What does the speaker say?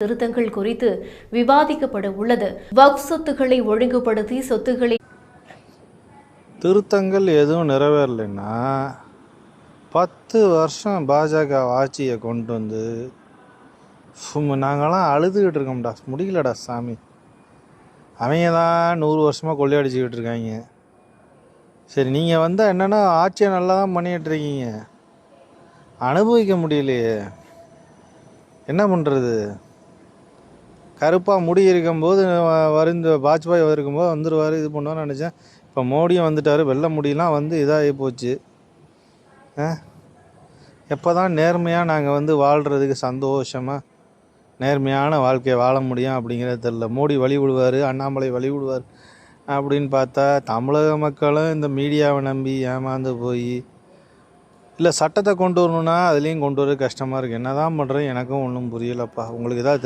திருத்தங்கள் குறித்து விவாதிக்கப்பட உள்ளது. வக்ஃப் சொத்துக்களை ஒழுங்குபடுத்தி சொத்துக்களை திருத்தங்கள் எதுவும் நிறைவேறலைன்னா 10 வருஷம் பாஜக ஆட்சியை கொண்டு வந்து நாங்கள்லாம் அழுதுகிட்டு இருக்கோம்டா, முடியலடா சாமி. அவங்க தான் 100 வருஷமாக கொள்ளையடிச்சிக்கிட்டு இருக்காங்க. சரி, நீங்கள் வந்தால் என்னென்னா ஆட்சியை நல்லா தான் பண்ணிகிட்டு இருக்கீங்க, அனுபவிக்க முடியலையே, என்ன பண்ணுறது? கருப்பாக முடி இருக்கும்போது இந்த வாஜ்பாய் இருக்கும்போது வந்துடுவார், இது பண்ணுவார்னு நினச்சேன். இப்போ மோடியும் வந்துட்டார், வெள்ளை முடியெலாம் வந்து இதாகி போச்சு. எப்போ தான் நேர்மையாக நாங்கள் வாழ்கிறதுக்கு சந்தோஷமாக நேர்மையான வாழ்க்கையை வாழ முடியும் அப்படிங்கிறது தெரில. மோடி வழி விடுவார், அண்ணாமலை வழி விடுவார் அப்படின்னு பார்த்தா தமிழக மக்களும் இந்த மீடியாவை நம்பி ஏமாந்து போய் இல்லை சட்டத்தை கொண்டு வரணுன்னா அதுலேயும் கொண்டு வர கஷ்டமாக இருக்குது. என்ன தான் பண்ணுறது எனக்கும் ஒன்றும் புரியலப்பா. உங்களுக்கு எதாவது தெரிஞ்சு